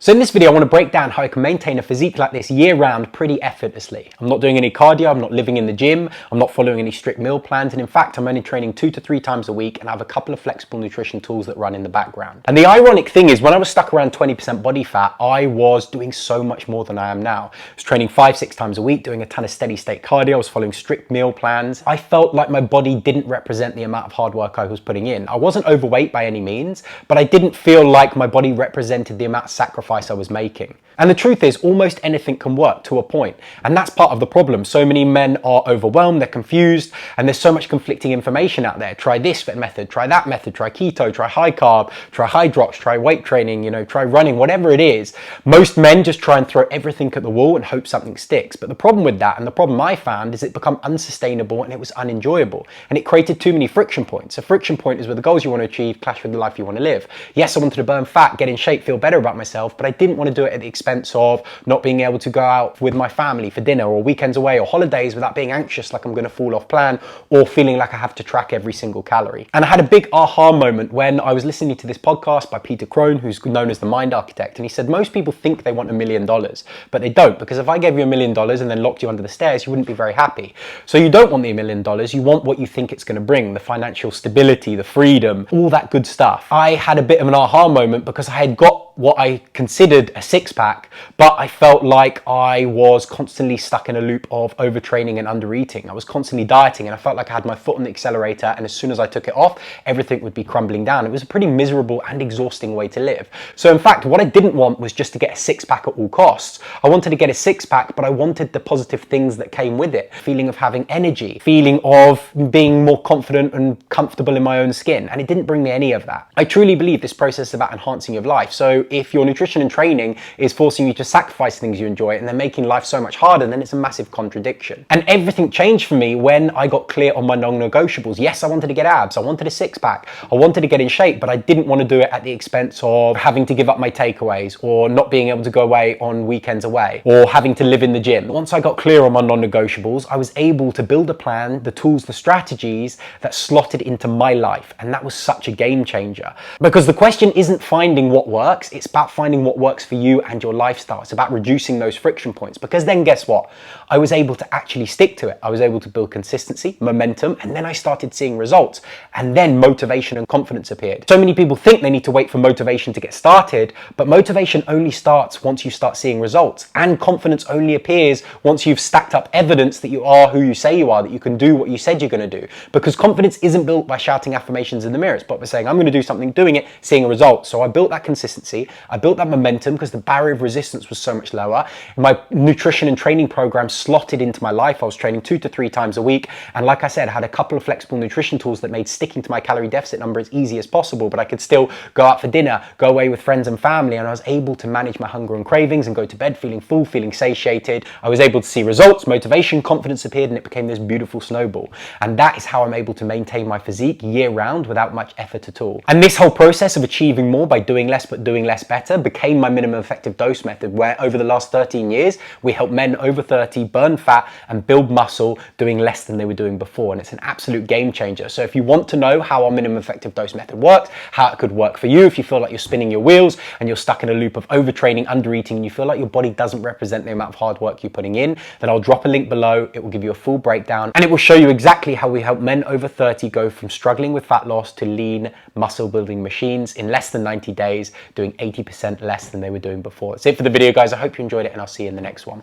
So in this video, I want to break down how I can maintain a physique like this year-round pretty effortlessly. I'm not doing any cardio, I'm not living in the gym, I'm not following any strict meal plans, and in fact, I'm only training 2 to 3 times a week and I have a couple of flexible nutrition tools that run in the background. And the ironic thing is, when I was stuck around 20% body fat, I was doing so much more than I am now. I was training 5-6 times a week, doing a ton of steady state cardio, I was following strict meal plans. I felt like my body didn't represent the amount of hard work I was putting in. I wasn't overweight by any means, but I didn't feel like my body represented the amount of sacrifice I was making. And the truth is, almost anything can work to a point. And that's part of the problem. So many men are overwhelmed, they're confused, and there's so much conflicting information out there. Try this method, try that method, try keto, try high carb, try hydrox, try weight training, try running, whatever it is. Most men just try and throw everything at the wall and hope something sticks. But the problem with that, and the problem I found, is it became unsustainable and it was unenjoyable. And it created too many friction points. A friction point is where the goals you want to achieve clash with the life you want to live. Yes, I wanted to burn fat, get in shape, feel better about myself, but I didn't want to do it at the expense of not being able to go out with my family for dinner or weekends away or holidays without being anxious like I'm going to fall off plan or feeling like I have to track every single calorie. And I had a big aha moment when I was listening to this podcast by Peter Crone, who's known as the Mind Architect, and he said most people think they want $1 million, but they don't, because if I gave you $1 million and then locked you under the stairs, you wouldn't be very happy. So you don't want the $1 million, you want what you think it's going to bring, the financial stability, the freedom, all that good stuff. I had a bit of an aha moment because I had got what I considered a six-pack, but I felt like I was constantly stuck in a loop of overtraining and undereating. I was constantly dieting and I felt like I had my foot on the accelerator, and as soon as I took it off, everything would be crumbling down. It was a pretty miserable and exhausting way to live. So in fact, what I didn't want was just to get a six-pack at all costs. I wanted to get a six-pack, but I wanted the positive things that came with it. Feeling of having energy, feeling of being more confident and comfortable in my own skin, and it didn't bring me any of that. I truly believe this process is about enhancing your life. So if your nutrition and training is forcing you to sacrifice things you enjoy and they're making life so much harder, then it's a massive contradiction. And everything changed for me when I got clear on my non-negotiables. Yes, I wanted to get abs, I wanted a six-pack, I wanted to get in shape, but I didn't want to do it at the expense of having to give up my takeaways or not being able to go away on weekends away or having to live in the gym. Once I got clear on my non-negotiables, I was able to build a plan, the tools, the strategies that slotted into my life. And that was such a game changer. Because the question isn't finding what works, it's about finding what works for you and your lifestyle. It's about reducing those friction points, because then guess what? I was able to actually stick to it. I was able to build consistency, momentum, and then I started seeing results. And then motivation and confidence appeared. So many people think they need to wait for motivation to get started, but motivation only starts once you start seeing results. And confidence only appears once you've stacked up evidence that you are who you say you are, that you can do what you said you're going to do. Because confidence isn't built by shouting affirmations in the mirror, but by saying, I'm going to do something, doing it, seeing a result. So I built that consistency, I built that momentum because the barrier of resistance was so much lower. My nutrition and training program slotted into my life. I was training 2 to 3 times a week. And like I said, I had a couple of flexible nutrition tools that made sticking to my calorie deficit number as easy as possible, but I could still go out for dinner, go away with friends and family, and I was able to manage my hunger and cravings and go to bed feeling full, feeling satiated. I was able to see results, motivation, confidence appeared, and it became this beautiful snowball. And that is how I'm able to maintain my physique year round without much effort at all. And this whole process of achieving more by doing less but doing less better became my minimum effective dose method, where over the last 13 years, we help men over 30 burn fat and build muscle doing less than they were doing before. And it's an absolute game changer. So if you want to know how our minimum effective dose method works, how it could work for you, if you feel like you're spinning your wheels and you're stuck in a loop of overtraining, undereating, and you feel like your body doesn't represent the amount of hard work you're putting in, then I'll drop a link below. It will give you a full breakdown and it will show you exactly how we help men over 30 go from struggling with fat loss to lean muscle building machines in less than 90 days, doing 80% less than they were doing before. That's it for the video, guys. I hope you enjoyed it, and I'll see you in the next one.